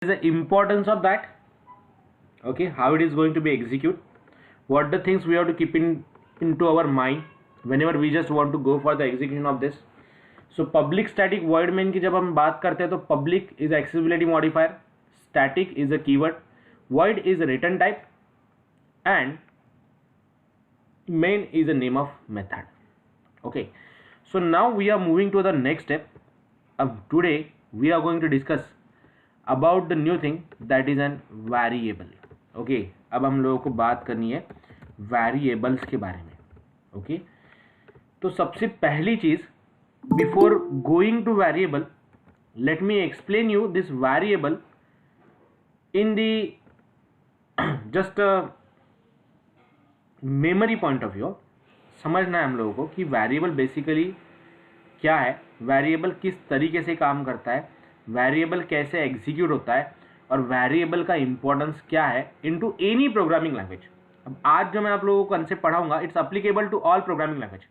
the importance of that, okay, how it is going to be executed, what the things we have to keep into our mind whenever we just want to go for the execution of this. So public static void main की जब हम बात करते हैं तो public is accessibility modifier, static is a keyword, void is a return type, and main is the name of method. Okay, so now we are moving to the next step. Today we are going to discuss about the new thing that is an variable. Okay, अब हम लोगों को बात करनी है variables के बारे में. Okay, तो सबसे पहली चीज, before going to variable, let me explain you this variable in the just memory point of view. समझना है हम लोगों को कि वेरिएबल बेसिकली क्या है, वेरिएबल किस तरीके से काम करता है, वेरिएबल कैसे एग्जीक्यूट होता है, और वेरिएबल का इंपॉर्टेंस क्या है इनटू एनी प्रोग्रामिंग लैंग्वेज. अब आज जो मैं आप लोगों को कंसेप्ट पढ़ाऊंगा, it's applicable to all programming language.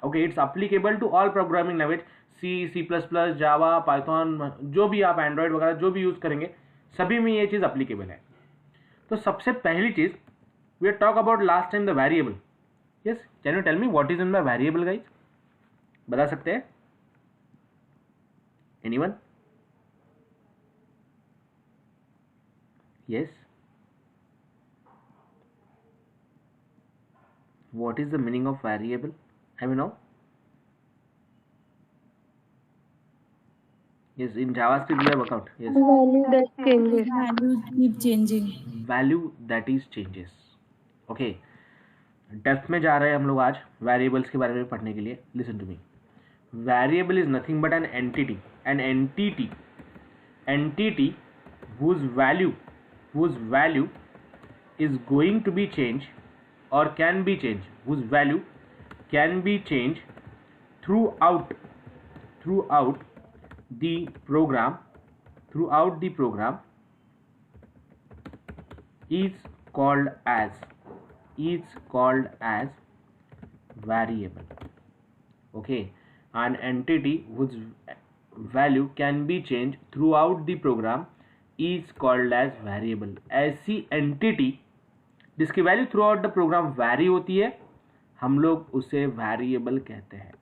Okay, it's applicable to all programming language, C, C plus plus, Java, Python, जो भी आप एंड्रॉयड वगैरह जो भी यूज़ करेंगे सभी में ये चीज़ अप्लीकेबल है. तो सबसे पहली चीज़, we are talk about last time the variable. Yes, can you tell me what is in the variable guys? बता सकते हैं anyone? Yes, what is the meaning of variable? Have you know? Yes, in JavaScript we have workout. Yes. Value that changes. Value keep changing. Value that is changes. Okay. Depth में जा रहे हैं हम लोग आज वेरिएबल्स के बारे में पढ़ने के लिए. Listen to me. Variable is nothing but an entity. An entity whose value is going to be changed or can be changed, whose value can be changed throughout the program is called as variable. Okay, an entity whose value can be changed throughout the program is called as variable. ऐसी entity जिसकी value throughout the program vary होती है, हम लोग उसे variable कहते हैं.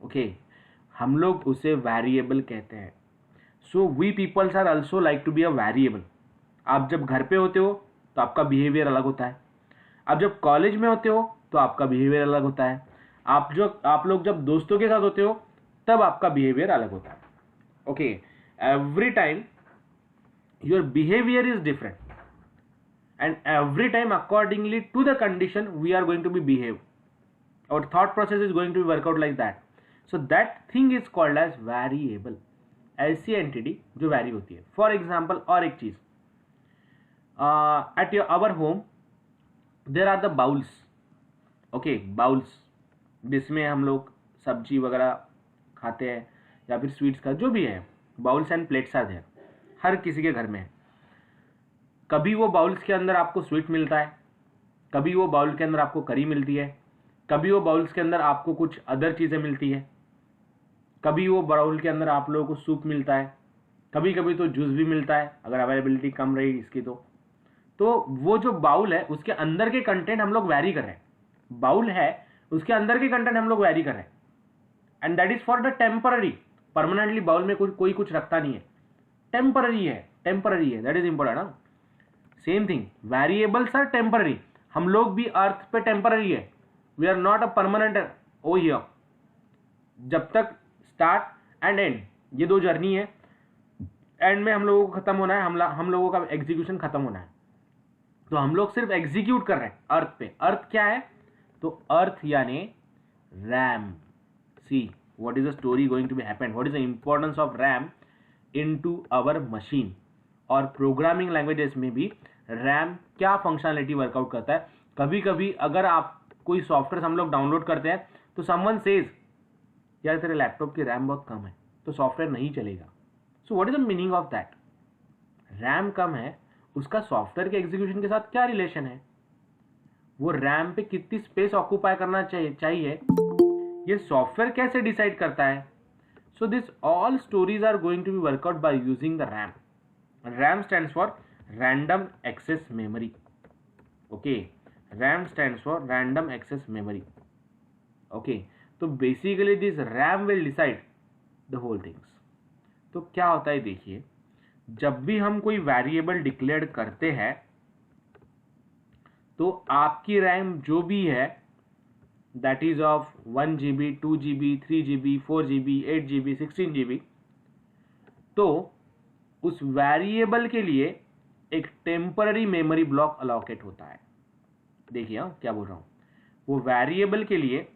Okay, हम लोग उसे वेरिएबल कहते हैं. So we peoples are also like to be a variable. आप जब घर पे होते हो तो आपका बिहेवियर अलग होता है, आप जब कॉलेज में होते हो तो आपका बिहेवियर अलग होता है, आप लोग जब दोस्तों के साथ होते हो तब आपका बिहेवियर अलग होता है. Okay, every time your behaviour is different, and every time accordingly to the condition we are going to be behave. Our thought process is going to be work out like that. So that thing is called as variable. ऐसी entity जो vary होती है. For example, और एक चीज, at our home there are the bowls. Okay, bowls जिसमें हम लोग सब्जी वगैरह खाते हैं या फिर स्वीट्स का जो भी है, bowls and plates are there. हर किसी के घर में है. कभी वो बाउल्स के अंदर आपको स्वीट मिलता है, कभी वो बाउल के अंदर आपको करी मिलती है, कभी वो बाउल्स के अंदर आपको कुछ अदर चीज़ें मिलती है, कभी वो बाउल के अंदर आप लोगों को सूप मिलता है, कभी कभी तो जूस भी मिलता है अगर अवेलेबिलिटी कम रही इसकी. तो वो जो बाउल है उसके अंदर के कंटेंट हम लोग वैरी कर रहे हैं. बाउल है, उसके अंदर के कंटेंट हम लोग वैरी कर रहे हैं, and that is for the temporary. Permanently bowl में कोई कुछ रखता नहीं है, टेम्पररी है. That is important. Same thing, variables are temporary. हम लोग भी अर्थ पे टेम्पररी है. We are not a permanent oh here. जब तक स्टार्ट एंड एंड, ये दो जर्नी है, एंड में हम लोगों को खत्म होना है, हम लोगों का एग्जीक्यूशन खत्म होना है. तो हम लोग सिर्फ एग्जीक्यूट कर रहे हैं अर्थ पे. अर्थ क्या है? तो अर्थ यानी RAM. See what is the story going to be happen, what is the importance of RAM into our machine. और प्रोग्रामिंग लैंग्वेजेस में भी रैम क्या फंक्शनलिटी वर्कआउट करता है. कभी कभी अगर आप कोई सॉफ्टवेयर हम लोग डाउनलोड करते हैं तो समवन सेज यार तेरे लैपटॉप की रैम बहुत कम है तो सॉफ्टवेयर नहीं चलेगा. So what is the meaning of that? RAM कम है, उसका सॉफ्टवेयर के एग्जीक्यूशन के साथ क्या रिलेशन है? वो रैम पे कितनी स्पेस ऑक्यूपाई करना चाहिए ये सॉफ्टवेयर कैसे डिसाइड करता है? So this all stories are going to be work out by using the RAM. RAM stands for random access memory. Okay, RAM stands for random access memory. Okay, तो basically this RAM will decide the whole things. तो क्या होता है देखिए, जब भी हम कोई वेरिएबल डिक्लेयर करते हैं तो आपकी रैम जो भी है that is of 1 GB 2 GB 3 GB 4 GB 8 GB 16 GB, तो उस वेरिएबल के लिए एक टेम्पररी मेमोरी ब्लॉक अलोकेट होता है. देखिए क्या बोल रहा हूँ, वो वेरिएबल के लिए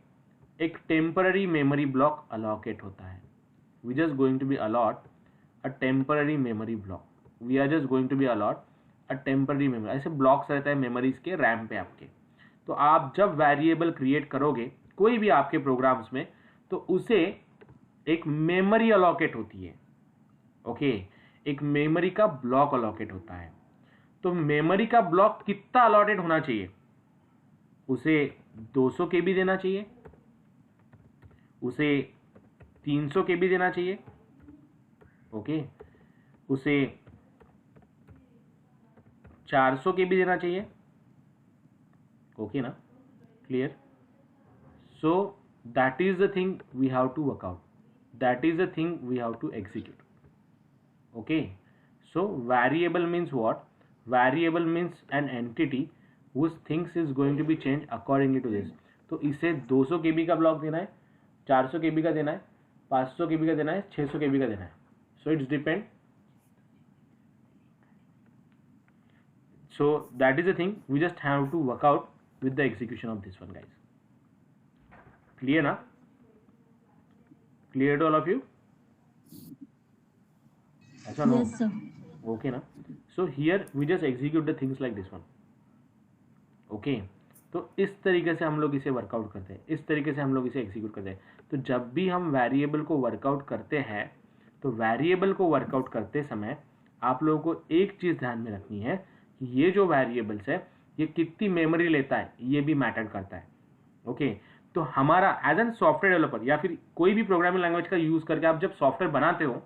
एक टेम्पररी मेमोरी ब्लॉक अलोकेट होता है. We just going to be allot a temporary memory block. We are just going to be allot a temporary memory. ऐसे ब्लॉक्स रहता है मेमोरीज के रैम पे आपके. तो आप जब वेरिएबल क्रिएट करोगे कोई भी आपके प्रोग्राम्स में, तो उसे एक मेमोरी अलोकेट होती है. ओके, एक मेमोरी का ब्लॉक अलोकेट होता है. तो मेमोरी का ब्लॉक कितना अलॉटेड होना चाहिए, उसे 200 KB देना चाहिए, उसे 300 KB देना चाहिए. ओके, उसे 400 KB देना चाहिए. ओके ना, clear. So that is the thing we have to work out, that is the thing we have to execute. Okay, so variable means what, variable means an entity whose things is going to be changed accordingly to this. तो इसे 200 KB का block देना है, 400 KB का देना है, 500 KB का देना है, 600 KB का देना है. So it's depend. So that is the thing, we just have to work out with the execution of this one, guys. Clear na? Clear to all of you? Yes sir. Okay na? So here we just execute the things like this one. Okay, तो इस तरीके से हम लोग इसे workout करते हैं, इस तरीके से हम लोग इसे एग्जीक्यूट करते हैं. तो जब भी हम वेरिएबल को वर्कआउट करते हैं, तो वेरिएबल को वर्कआउट करते समय आप लोगों को एक चीज़ ध्यान में रखनी है, ये जो वेरिएबल्स है ये कितनी मेमोरी लेता है ये भी मैटर करता है. ओके, तो हमारा एज एन सॉफ्टवेयर डेवलपर या फिर कोई भी प्रोग्रामिंग लैंग्वेज का यूज करके आप जब सॉफ्टवेयर बनाते हो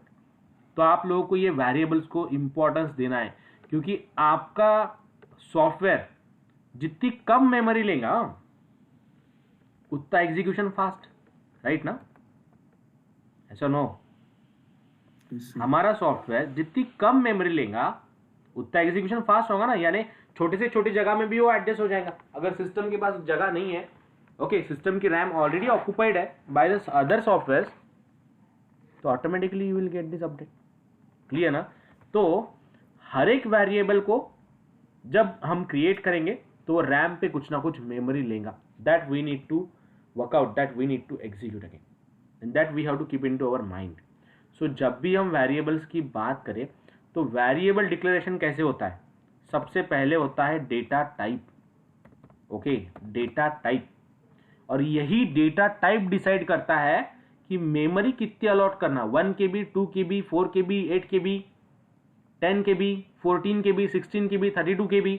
तो आप लोगों को ये वेरिएबल्स को इंपॉर्टेंस देना है, क्योंकि आपका सॉफ्टवेयर जितनी कम मेमोरी लेगा उतना एग्जीक्यूशन फास्ट, राइट ना. ऐसा नो, हमारा सॉफ्टवेयर जितनी कम मेमोरी लेगा उतना एग्जीक्यूशन फास्ट होगा ना. यानी छोटे से छोटी जगह में भी वो एडजस्ट हो जाएगा. अगर सिस्टम के पास जगह नहीं है, ओके, सिस्टम की रैम ऑलरेडी ऑक्यूपाइड है बाय द अदर सॉफ्टवेयर, तो automatically you will get this update. Clear ना. तो हर एक वेरिएबल को जब हम क्रिएट करेंगे तो रैम पे कुछ ना कुछ मेमोरी लेगा. That we need to work out, that we need to execute again, and that we have to keep in to our mind. So जब भी हम वेरिएबल्स की बात करें तो वेरिएबल डिक्लेरेशन कैसे होता है, सबसे पहले होता है data type. Okay, data type. और यही डेटा टाइप डिसाइड करता है कि मेमोरी कितनी अलॉट करना, 1 KB 2 KB 4 KB 8 KB 10 KB 14 KB 16 KB 32 KB.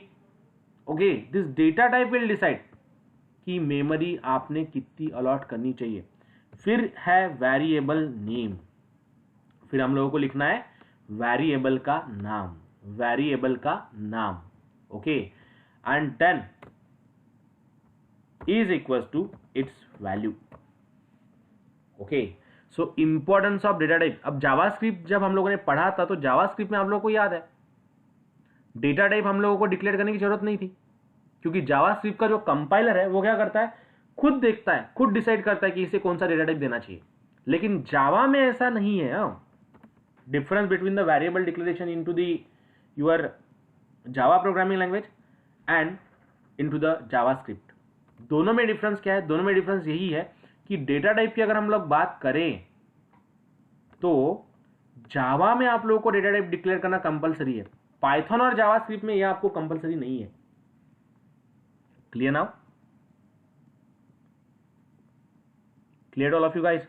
Okay, this data type will decide कि मेमोरी आपने कितनी अलॉट करनी चाहिए. फिर है वेरिएबल नेम. फिर हम लोगों को लिखना है वेरिएबल का नाम, वेरिएबल का नाम. Okay, and then is equal to its value. Okay, so importance of data type. अब जावास्क्रिप्ट जब हम लोगों ने पढ़ा था तो जावास्क्रिप्ट में आप लोगों को याद है डेटा टाइप हम लोगों को डिक्लेयर करने की जरूरत नहीं थी, क्योंकि जावास्क्रिप्ट का जो कंपाइलर है वो क्या करता है, खुद देखता है, खुद डिसाइड करता है कि इसे कौन सा डेटा टाइप देना चाहिए. लेकिन जावा में ऐसा नहीं है. difference between the variable declaration into the your Java programming language and into the JavaScript, दोनों में डिफरेंस क्या है, दोनों में डिफरेंस यही है कि डेटा टाइप की अगर हम लोग बात करें तो जावा में आप लोगों को डेटा टाइप डिक्लेयर करना कंपलसरी है, पाइथन और जावास्क्रिप्ट में यह आपको कंपलसरी नहीं है. Clear now? Clear all of you guys?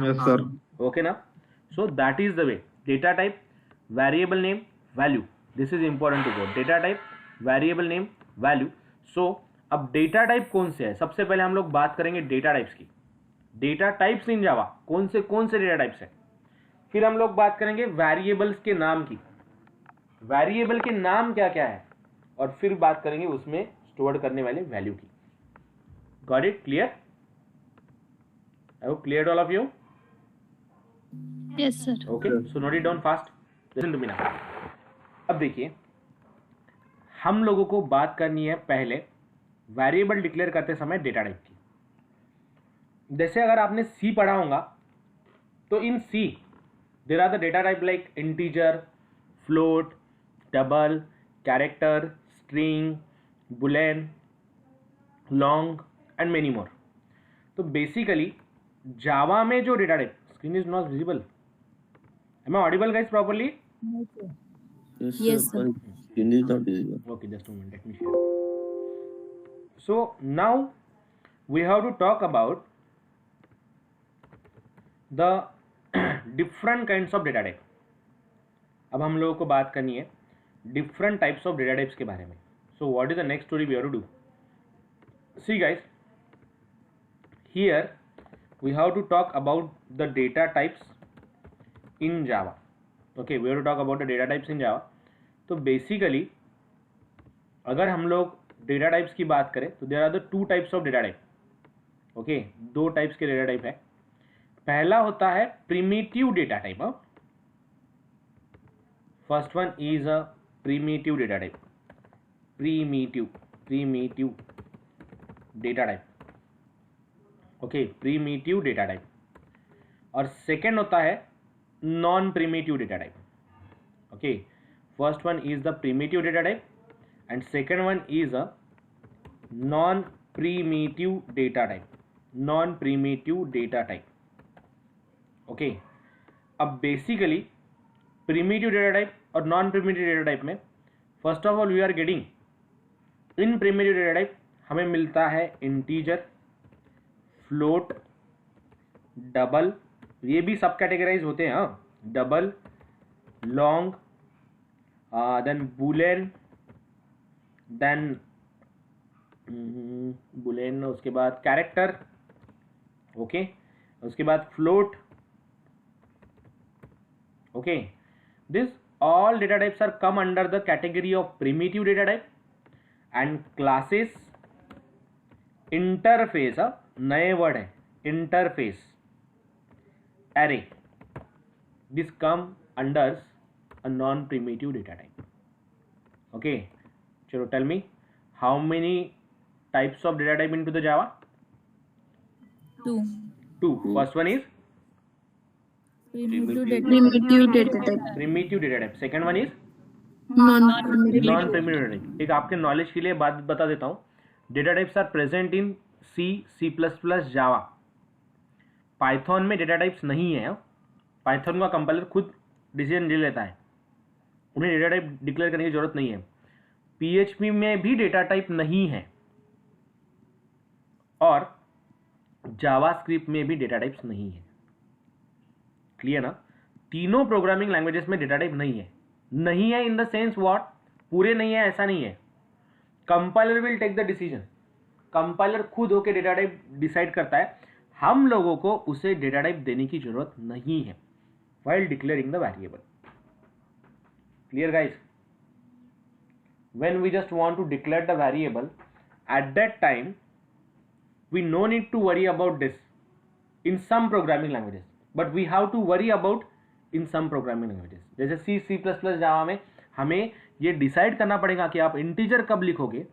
Yes sir. Okay ना. So that is the way. Data type, variable name, value. This is important to go. Data type, variable name, value. So अब data type कौन से है, सबसे पहले हम लोग बात करेंगे data types की. Data types in Java कौन से data types है. फिर हम लोग बात करेंगे variables के नाम की. वेरिएबल के नाम क्या क्या है, और फिर बात करेंगे उसमें स्टोर करने वाले वैल्यू की। Got it? Clear? I hope clear all of you. Yes, sir. Okay, so note it down fast, listen to me now. अब देखिए, हम लोगों को बात करनी है पहले वेरिएबल डिक्लेयर करते समय डेटा टाइप की। जैसे अगर आपने सी पढ़ा होगा, तो in C there are the data type like integer, float, double, character, string, boolean, long and many more. तो बेसिकली जावा में जो data type, screen is not visible, am I audible guys properly? Yes, sir. Screen is not visible. Okay, just a moment, let me share. So now we have to talk about the different kinds of data type. अब हम लोगों को बात करनी है different types of data types के बारे में. So what is the next story we have to do? See guys, here we have to talk about the data types in Java. Okay, we have to talk about the data types in Java. तो basically अगर हम लोग data types की बात करें तो there are the two types of data type. Okay, दो types के डेटा टाइप है। पहला होता है primitive data type. First one is a primitive data type, primitive data type. Okay, primitive data type. और सेकेंड होता है non primitive data type. Okay, first one is the primitive data type and second one is a non primitive data type. Okay, अब basically primitive data type और non primitive data type में first of all we are getting in primitive data type हमें मिलता है integer, float, double, ये भी सब categorise होते हैं। Double, long, then boolean, then boolean, उसके बाद कैरेक्टर, ओके, उसके बाद float. Okay, this all data types are come under the category of primitive data type and classes interface, नए वर्ड है interface, array, this come under a non-primitive data type. Okay, chalo tell me how many types of data type into the Java? Two. First one is Primitive data type. primitive data type. Second one is Non-primitive. non-primitive data type. एक आपके knowledge के लिए बात बता देता हूँ, data types are present in C++, Java. Python में data types नहीं है। पाइथन का कंपाइलर खुद डिसीजन ले लेता है, उन्हें डेटा टाइप डिक्लेयर करने की जरूरत नहीं है। PHP में भी डेटा टाइप नहीं है और जावास्क्रिप्ट में भी डेटा टाइप्स नहीं है। क्लियर ना? तीनों प्रोग्रामिंग लैंग्वेजेस में डेटा टाइप नहीं है इन द सेंस व्हाट, पूरे नहीं है ऐसा नहीं है। Compiler will take the decision, compiler खुद होकर डेटा टाइप डिसाइड करता है, हम लोगों को उसे डेटा टाइप देने की जरूरत नहीं है while declaring the variable. Clear guys? When we just want to declare the variable, at that time we no need to worry about this in some programming languages, but we have to worry about in some programming languages. जैसे C++, जावा में हमें ये decide करना पड़ेगा कि आप integer कब लिखोगे,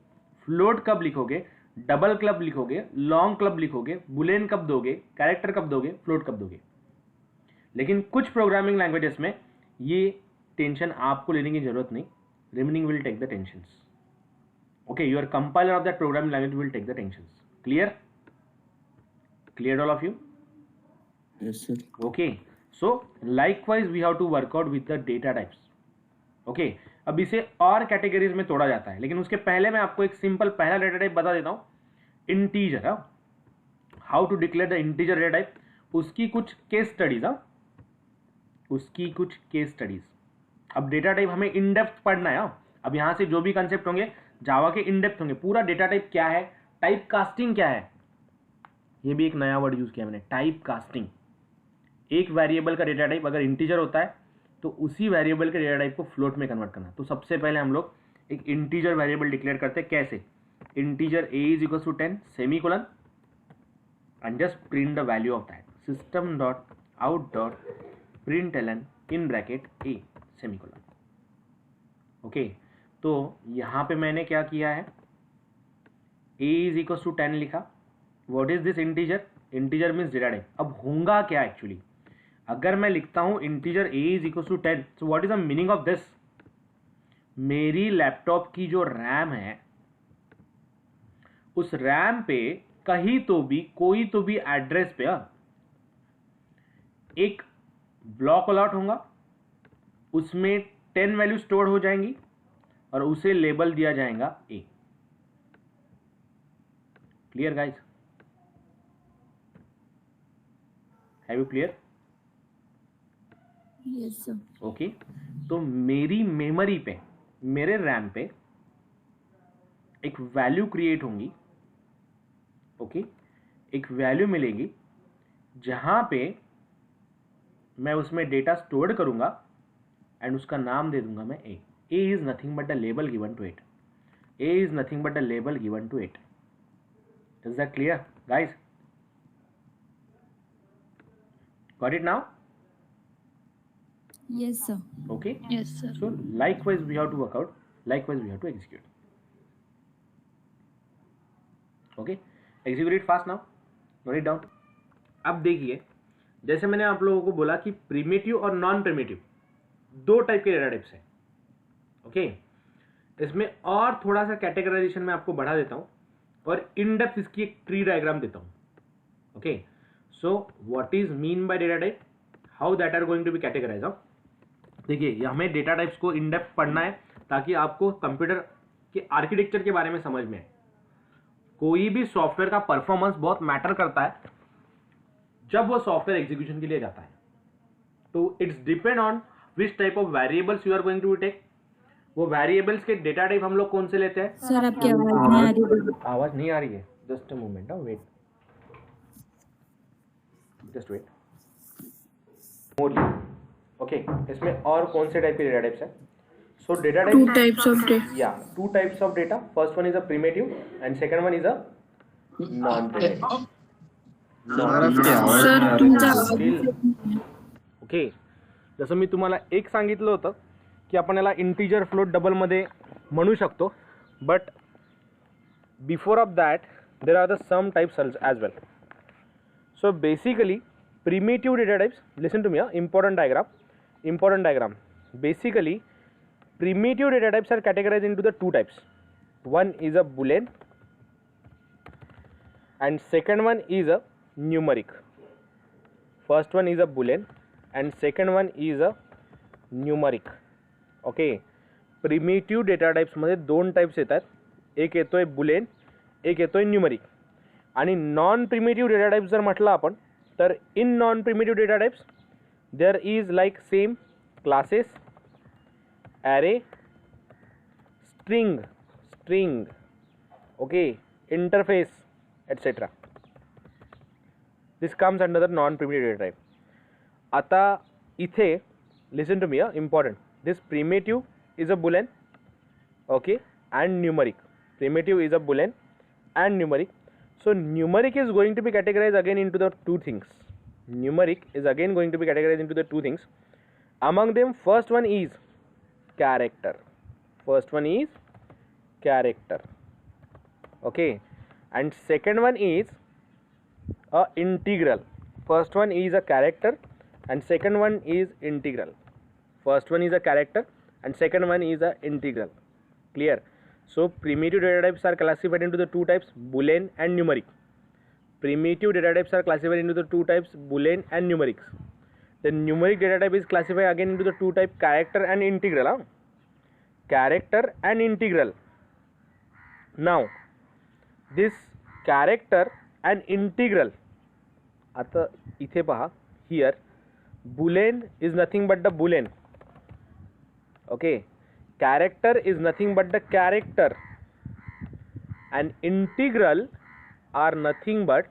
फ्लोट कब लिखोगे, डबल कब लिखोगे, लॉन्ग कब लिखोगे, बुलियन कब दोगे, कैरेक्टर कब दोगे, फ्लोट कब दोगे। लेकिन कुछ प्रोग्रामिंग लैंग्वेजेस में ये टेंशन आपको लेने की जरूरत नहीं, remaining will take the tensions. Okay, your compiler of that programming language will take the tensions. Clear all of you? Yes, sir. Okay, so likewise we have to work out with the data types. Okay, अब इसे और categories में तोड़ा जाता है, लेकिन उसके पहले मैं आपको एक सिंपल पहला डेटा टाइप बता देता हूं, integer. How to declare the integer data type, उसकी कुछ केस स्टडीज। अब डेटा टाइप हमें इन डेप्थ पढ़ना है। अब यहां से जो भी कंसेप्ट होंगे जावा के इन डेप्थ होंगे। पूरा डेटा टाइप क्या है, टाइप कास्टिंग क्या है, ये भी एक नया वर्ड यूज किया मैंने, टाइप कास्टिंग। एक वेरिएबल का डेटा टाइप अगर इंटीजर होता है तो उसी वेरिएबल के डेटा टाइप को फ्लोट में कन्वर्ट करना। तो सबसे पहले हम लोग एक इंटीजर वेरिएबल डिक्लेयर करते हैं। कैसे? Integer a is equal to 10 semicolon and just print the value of that system dot out dot println in bracket a semicolon. Okay, तो यहाँ पे मैंने क्या किया है, a इज इक्वल टू 10 लिखा। What is this integer? Integer means data type. अब होगा क्या एक्चुअली? अगर मैं लिखता हूँ integer a is equal to 10, so what is the meaning of this? मेरी लैपटॉप की जो रैम है उस रैम पे कहीं तो भी कोई तो भी एड्रेस पे एक ब्लॉक अलॉट होगा, उसमें 10 वैल्यू स्टोर हो जाएंगी और उसे लेबल दिया जाएगा a। Clear guys? Have you clear? Yes, sir. Okay, तो मेरी मेमोरी पे, मेरे रैम पे एक वैल्यू क्रिएट होंगी। ओके, एक वैल्यू मिलेगी जहां पे मैं उसमें डेटा स्टोर करूंगा एंड उसका नाम दे दूंगा मैं a। a is nothing but the label given to it. a is nothing but the label given to it. Is that clear guys? Got it now? Yes, sir. Okay, Yes, sir. so likewise we have to work out, likewise we have to execute. Okay, execute it fast now, note it down. अब देखिए, जैसे मैंने आप लोगों को बोला कि primitive और नॉन प्रिमिटिव दो टाइप के डेटा टाइप्स हैं। ओके, इसमें और थोड़ा सा कैटेगराइजेशन में आपको बढ़ा देता हूं और इन डेप्थ इसकी एक ट्री डायग्राम देता हूं। Okay, so what is mean by data type, how that are going to be categorize. देखिए, हमें डेटा टाइप्स को इन डेप्थ पढ़ना है ताकि आपको कंप्यूटर के आर्किटेक्चर के बारे में समझ में आए। कोई भी सॉफ्टवेयर का परफॉर्मेंस बहुत मैटर करता है जब वो सॉफ्टवेयर एग्जीक्यूशन के लिए जाता है। तो it's depend on which type of variables you are going to take. वो वेरिएबल्स के डेटा टाइप हम लोग कौन से लेते हैं? सर आपकी आवाज नहीं आ रही है। आवाज नहीं आ रही है? Just a moment, wait, just wait. Okay, इसमें और कौन से टाइप के डेटा टाइप्स हैं? So data Two type, types of data. yeah, two types of data. First one is a primitive and second one is a non-primitive. Sir तुमचा आवाज okay, जसं मी तुम्हाला एक सांगितलं होतं की आपण याला इंटीजर फ्लोट डबलमध्ये म्हणू शकतो, but before of that there are the some types as well. So basically primitive data types, listen to me, important diagram. Basically primitive data types are categorized into the two types. One is a Boolean and second one is a numeric. First one is a Boolean and second one is a numeric. Okay, primitive data types मध्ये दोन types येतात, एक येतोय Boolean, एक येतोय numeric. आणि non primitive data types जर म्हटलं आपण तर in non primitive data types there is like same classes, array, string, okay, interface etcetera. This comes under the non primitive data type. आता इथे listen to me, important, this primitive is a boolean, okay, and numeric. Primitive is a boolean and numeric. So numeric is going to be categorized again into the two things. Numeric is again going to be categorized into the two things. Among them, first one is character. Okay, and second one is a integral. First one is a character and second one is integral. First one is a character and second one is a integral. Clear? So primitive data types are classified into the two types, Boolean and numeric. Primitive data types are classified into the two types, Boolean and numerics. The numeric data type is classified again into the two types, character and integral. Character and integral. Now this character and integral, आता इथे पहा, here Boolean is nothing but the Boolean. Okay, character is nothing but the character and integral are nothing but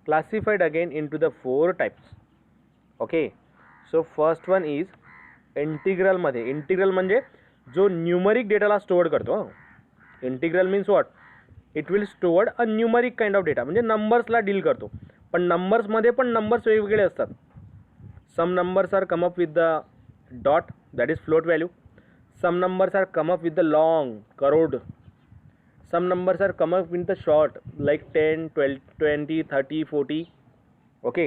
classified again into the four types. Okay, so first one is इंटिग्रलमध्ये, integral म्हणजे जो numeric डेटाला store करतो. Integral means what, it will stored a numeric kind of data, म्हणजे नंबर्सला deal करतो. पण नंबर्समध्ये पण नंबर्स वेगवेगळे असतात. Some numbers are come up with the dot, that is float value. Some numbers are come up with the long, crore. Some numbers are come up with the short, like 10, 12, 20, 30, 40. Okay,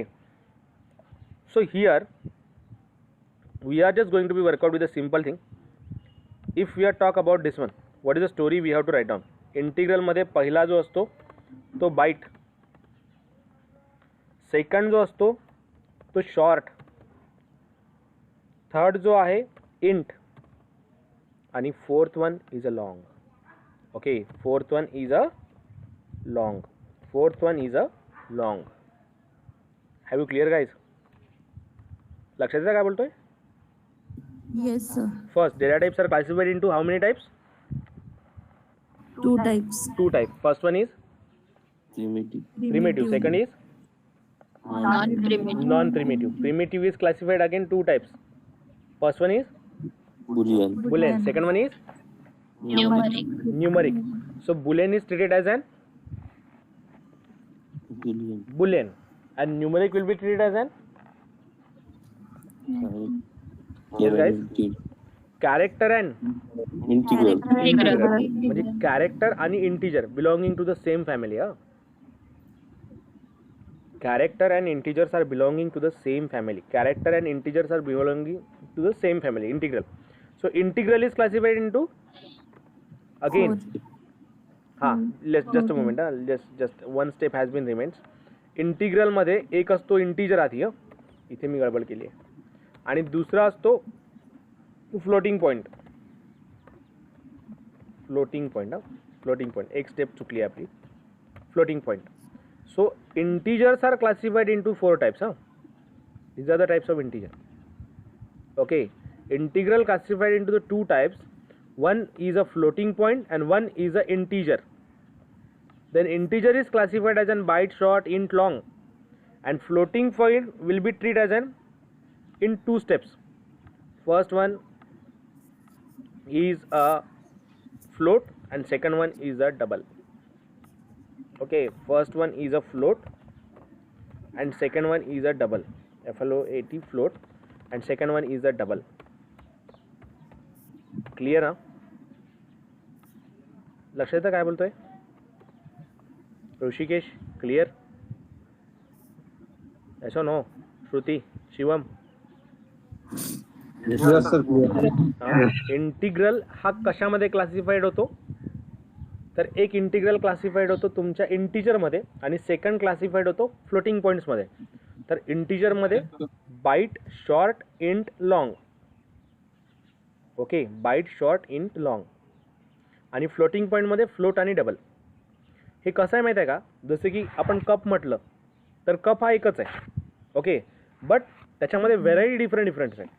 so here we are just going to be work out with a simple thing. If we are talk about this one, what is the story we have to write down? Integral मध्ये पहिला जो असतो तो bite, second जो असतो तो short, third जो आहे इंट, आणि fourth one is a long. Okay, fourth one is a long. Fourth one is a long. Have you clear guys? लक्षात येतं काय बोलतोय? Yes, sir. First, data types are classified into how many types? 2 types. Two types. First one is primitive. Second is Non-primitive. non-primitive. Primitive is classified again 2 types. First one is Boolean. Boolean. Second one is Numeric. numeric. So Boolean is treated as an Boolean. Boolean, and numeric will be treated as an yes guys, character and Integral. integral. म्हणजे character आणि integer belonging to the same family. Character and integers are belonging to the same family. Character and integers are belonging to the same family. Integral. So integral is classified into again. Let's just a moment. Just one step has been remains. Integral मध्ये एक असतो integer आधी, इथे मी गडबड केली आहे, आणि दुसरा असतो फ्लोटिंग पॉइंट. फ्लोटिंग पॉइंट एक स्टेप चुकली आपली. Floating point. So integers are classified into 4 types. These are the types of integer. Okay, integral classified into the 2 types. One is a floating point and one is a integer. Then integer is classified as an byte, short, int, long, and floating point will be treated as an in 2 steps. First one is a float and second one is a double. Okay, first one is a float and second one is a double. FLOAT, float, and second one is a double. Clear ना? लक्षात येतं काय बोलतोय? Rishikesh, clear? ऐसा no? श्रुती, Shivam? Yes, sir. Integral हा कशामध्ये classified होतो? तर एक इंटिग्रल क्लासिफाईड होतो तुमच्या इंटिजरमध्ये आणि सेकंड क्लासिफाईड होतो फ्लोटिंग पॉईंट्समध्ये. तर इंटिजरमध्ये byte, short, int, long. Okay, byte, short, int, long, आणि फ्लोटिंग पॉईंटमध्ये फ्लोट आणि डबल. हे कसं आहे माहीत आहे का? जसं की आपण कप म्हटलं तर कप हा एकच आहे. ओके, बट त्याच्यामध्ये व्हेरायटी डिफरंट आहे.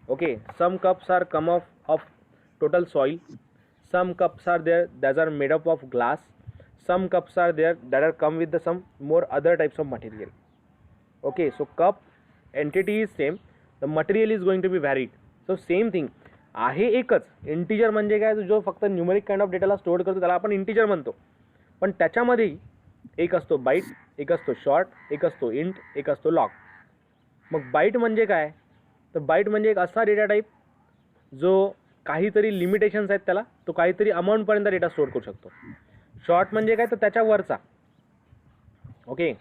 Okay, some cups are come of total soil. Some cups are there that are made up of glass. Some cups are there that are come with the some more other types of material. Okay, so cup entity is same, the material is going to be varied. So same thing आहे एकच. Integer म्हणजे काय, जो फक्त numeric kind of डेटाला store करतो त्याला आपण इंटिजर म्हणतो. पण त्याच्यामध्ये एक असतो बाईट, एक असतो शॉर्ट, एक असतो इंट, एक असतो लॉग. मग बाईट म्हणजे काय? तर बाईट म्हणजे एक असा डेटा टाईप जो काहीतरी लिमिटेशन्स आहेत त्याला, तो काहीतरी अमाऊंटपर्यंत डेटा स्टोअर करू शकतो. शॉर्ट म्हणजे काय, तर त्याच्या वरचा. ओके,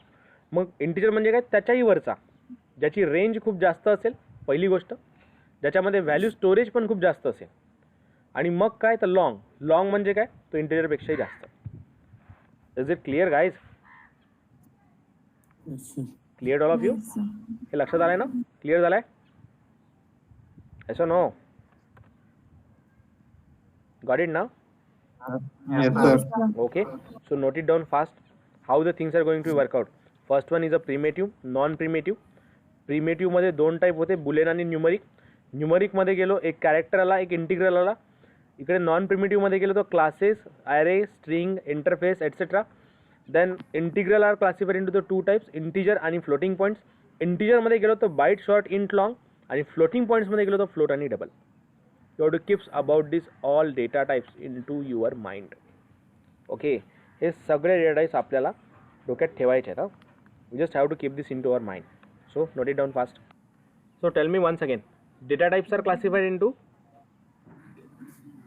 मग इंटिजर म्हणजे काय, त्याच्याही वरचा, ज्याची रेंज खूप जास्त असेल, पहिली गोष्ट, ज्याच्यामध्ये व्हॅल्यू स्टोरेज पण खूप जास्त असेल. आणि मग काय, तर लॉंग म्हणजे काय, तो इंटिजरपेक्षाही जास्त. Is it clear guys? Clear all of you? हे लक्षात आलंय ना? क्लिअर झालंय? ऐसा नो? Got it now? Yes, sir. Okay, so note it down fast how the things are going to work out. First one is a primitive, non-primitive. Primitive मध्ये 2 type होते, Boolean आणि न्यूमरिक. न्यूमरिक मध्ये गेलो एक character आला, एक integral आला. इकडे नॉन प्रिमिटिव्ह मध्ये गेलो तो classes, array, string, interface etcetera. Then integral are classified into the 2 types, integer आणि फ्लोटिंग पॉईंट्स. इंटिजर मध्ये गेलो तो बाईट, शॉर्ट, इंट, लॉंग, आणि फ्लोटिंग पॉईंट्समध्ये गेलो तर फ्लोट आणि double. You have to keeps about this all data types in to your mind. Okay, हे सगळे डेटा टाईप्स आपल्याला डोक्यात ठेवायचे आहेत. You just have to keep this in to our mind. So note it down fast. So tell me once again, data types are classified into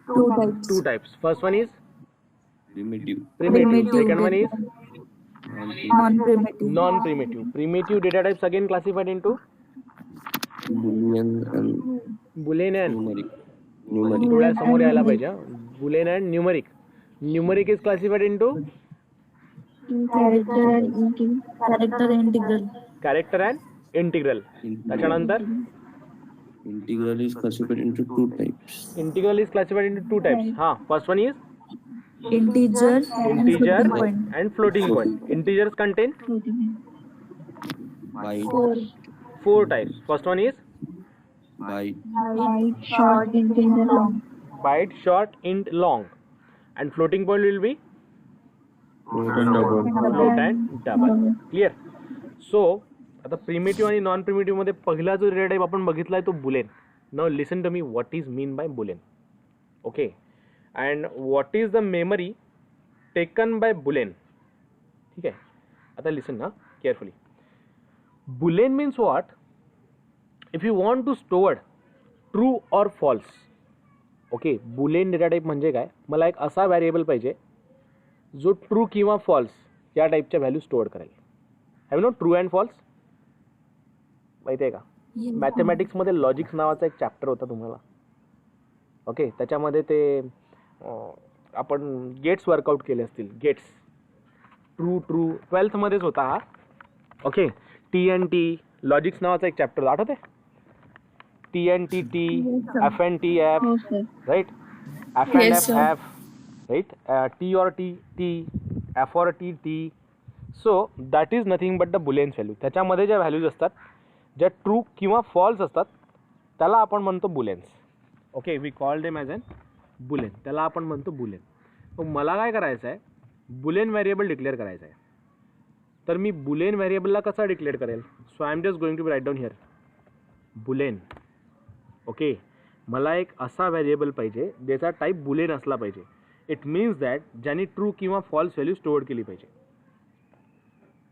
Two types. First one is Primitive. primitive. Second one is Non-primitive. non-primitive. Primitive data types again classified into Boolean and Boolean and numeric. Numeric. थोड्या समोर यायला पाहिजे. Boolean and numeric. Numeric is classified into Character and integral. character and integral. त्याच्यानंतर Integral is classified into two types. integral is classified into two types. हाँ, first one is Integer integer and floating point. and floating point. Integers contain Byte, four types. First one is byte, Byte, short, integer, long. byte, short, int, long, and floating point will be float and double. float and double. Clear? So आता primitive आणि non primitive मध्ये पहिला जो data type आपण बघितला आहे तो boolean. Now listen to me, what is mean by boolean. Okay, and what is the memory taken by boolean. ठीक आहे, आता लिसन ना carefully. Boolean means what? If you want to store true or false. Okay, boolean data type म्हणजे काय? मला एक असा variable पाहिजे जो ट्रू किंवा फॉल्स या टाईपच्या व्हॅल्यू स्टोअर करेल. Have no true and false माहिती आहे का? मॅथमॅटिक्समध्ये लॉजिक्स नावाचा एक चॅप्टर होता तुम्हाला. ओके, त्याच्यामध्ये ते आपण गेट्स वर्कआउट केले असतील. गेट्स ट्रू 12थमध्येच होता हा. Okay, T N T logics नावाचा एक चॅप्टर आठवते? T N T T, F N T F, right? F N F F, right? T or T T, F or T T. So that is nothing but the booleans value. त्याच्यामध्ये ज्या values असतात ज्या true किंवा false असतात त्याला आपण म्हणतो booleans. Okay, we call them as an boolean. त्याला आपण म्हणतो बुलेन. मग मला काय करायचं आहे? बुलेन व्हेरिएबल डिक्लेअर करायचं आहे. तर मी बुलेन व्हेरिएबलला कसा डिक्लेअर करेल? So I am just going to write down here boolean. Okay, मला एक असा व्हेरिएबल पाहिजे ज्याचा टाईप बुलेन असला पाहिजे. इट मीन्स दॅट ज्याने ट्रू किंवा फॉल्स व्हॅल्यू स्टोअर केली पाहिजे.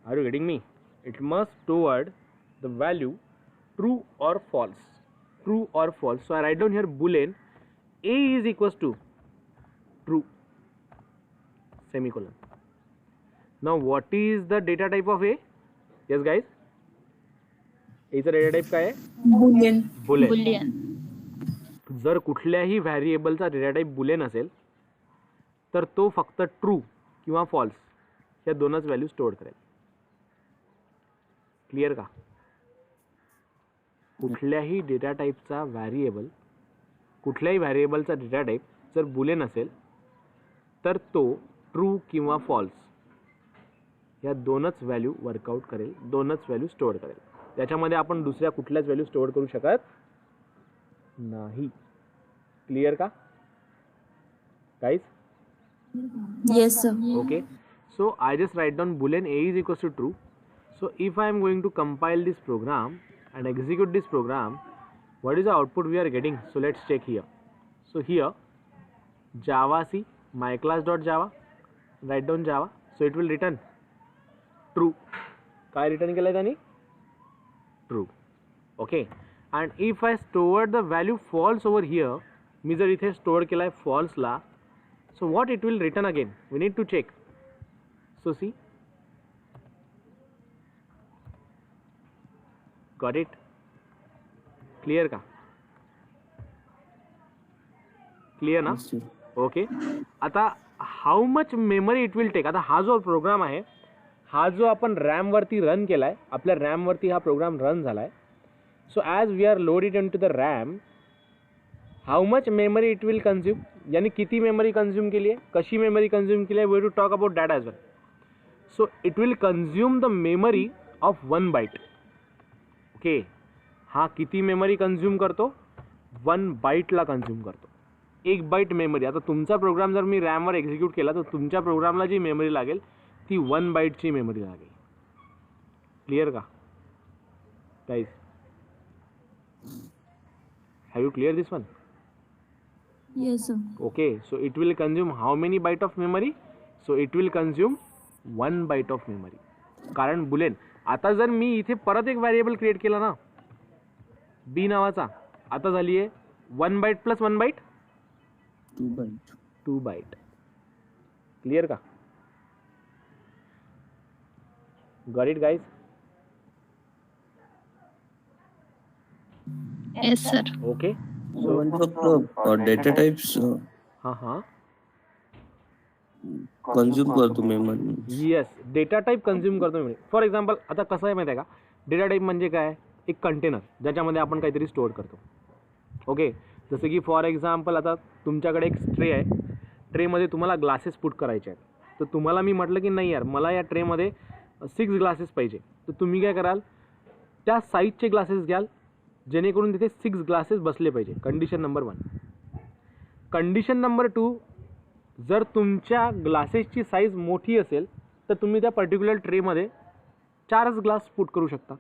Are you getting me? It must stored the value true or false. So I write down here boolean a is equals to true semicolon. Now what is the data type of a? Yes guys, a चा data type काय आहे? Boolean. जर कुठल्याही व्हॅरिएबलचा data type Boolean असेल तर तो फक्त true किंवा फॉल्स या दोनच व्हॅल्यू स्टोअर करेल. क्लिअर का? कुठल्याही डेटा टाईपचा व्हॅरिएबल, कुठल्याही व्हॅरिएबलचा डेटा टाईप जर बुलेन असेल तर तो ट्रू किंवा फॉल्स या दोनच व्हॅल्यू वर्कआउट करेल, दोनच व्हॅल्यू स्टोअर करेल. त्याच्यामध्ये आपण दुसऱ्या कुठल्याच व्हॅल्यू स्टोअर करू शकत नाही. क्लिअर का guys? Yes, sir. Okay, so I just write down boolean a is equals to true. So if I am going to compile this program and execute this program, what is the output we are getting? So let's check here. So here java c my class.java, write down java, so it will return true. काय return केलं त्याने? True. Okay, and if I store the value false over here, मी जर इथे store केला आहे फॉल्सला, so what it will return again? We need to check. So see, got it? Clear का? Clear ना? Yes, sir. Okay, आता how much memory it will take. आता हा जो प्रोग्राम आहे, हा जो आपण रॅमवरती रन केला आहे, आपल्या रॅमवरती हा प्रोग्राम रन झाला आहे. So as we are loaded into the RAM, how much memory it will consume, यानी किती मेमरी कन्झ्युम केली आहे, कशी मेमरी कन्झ्युम केली आहे, we to talk about that as well. So it will consume the memory of 1 byte. Okay, हा किती memory consume करतो? 1 बाईटला कन्झ्युम करतो. 1 बाईट मेमरी. आता तुमचा प्रोग्राम जर मी रॅमवर एक्झिक्यूट केला तर तुमच्या प्रोग्रामला जी मेमरी लागेल ती 1 बाईटची मेमरी लागेल. क्लिअर का guys? Have you clear this one? Yes, sir. Okay, so it will consume how many byte of memory? So it will consume 1 byte of memory. कारण बुलेन. आता जर मी इथे परत एक व्हेरिएबल क्रिएट केला ना बी नावाचा, आता झाली आहे 1 byte plus 1 byte 2 byte. 2 byte. Clear का? Got it guys? Yes, sir. Okay. So when फक्त data types हां consume करतो memory. Yes, data type consume करतो मी. फॉर एक्झाम्पल आता कसं आहे माहिती आहे का, डेटा टाईप म्हणजे काय, एक कंटेनर ज्याच्यामध्ये आपण काहीतरी स्टोअर करतो. ओके, जसं की फॉर एक्झाम्पल आता तुमच्याकडे एक ट्रे आहे, ट्रेमध्ये तुम्हाला ग्लासेस पुट करायचे आहेत. तर तुम्हाला मी म्हटलं की नाही यार मला या ट्रेमध्ये 6 ग्लासेस पाहिजे, तर तुम्ही काय कराल, त्या साईजचे ग्लासेस घ्याल जेणेकरून तिथे 6 ग्लासेस बसले पाहिजे. Condition number 1. कंडिशन नंबर 2, जर तुमच्या ग्लासेसची साईज मोठी असेल तर तुम्ही त्या पर्टिक्युलर ट्रेमध्ये 4 ग्लास पुट करू शकता.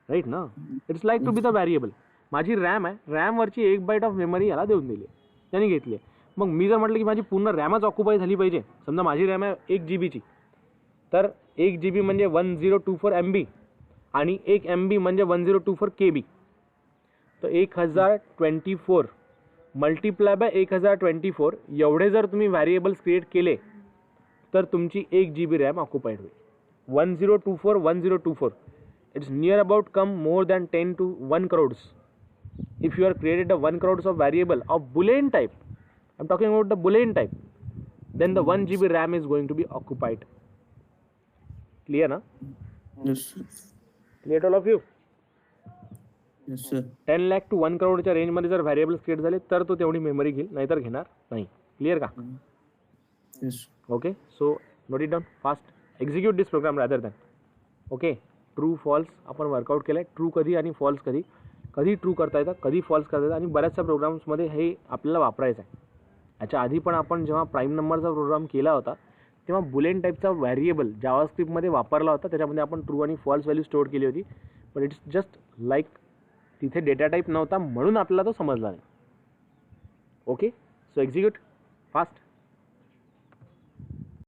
राईट ना? It's like to be the variable. माझी रॅम आहे, रॅमवरची 1 बाईट ऑफ मेमरी याला देऊन दिली आहे, त्याने घेतली आहे. मग मी जर म्हटलं की माझी पूर्ण रॅमच ऑक्युपाय झाली पाहिजे, समजा माझी रॅम आहे 1 GB, तर 1 GB म्हणजे 1024 MB आणि 1 MB म्हणजे 1024 KB. तर 1024 मल्टिप्लाय बाय 1024 एवढे जर तुम्ही व्हेरिएबल्स क्रिएट केले तर तुमची 1 GB रॅम ऑक्युपाईड होईल. 1024 it's near about come more than 10 to 1 crores. If you are created a 1 crores of variable of Boolean type, I'm talking about the Boolean type, then the 1 GB RAM is going to be occupied. Clear na? Yes, sir. Clear to all of you? Yes, sir. 10 lakh to 1 crore रेंजमध्ये जर variables create झाले तर तो तेवढी memory घेईल, नाहीतर घेणार नाही. क्लिअर का? Yes. Okay, so note it down fast. Execute this program rather than. Okay, true false आपण वर्कआउट केलं आहे. ट्रू कधी आणि फॉल्स कधी, कधी ट्रू करता येतं, कधी फॉल्स करता येतं, आणि बऱ्याचशा प्रोग्राम्समध्ये हे आपल्याला वापरायचं आहे. याच्या आधी पण आपण जेव्हा प्राईम नंबरचा प्रोग्राम केला होता तेव्हा बुलेन टाईपचा व्हेरिएबल जावास्क्रिप्टमध्ये वापरला होता. त्याच्यामध्ये आपण ट्रू आणि फॉल्स व्हॅल्यू स्टोअर केली होती. पण इट्स जस्ट लाईक तिथे डेटा टाईप नव्हता म्हणून आपल्याला तो समजला नाही. ओके, सो एक्झिक्यूट फास्ट.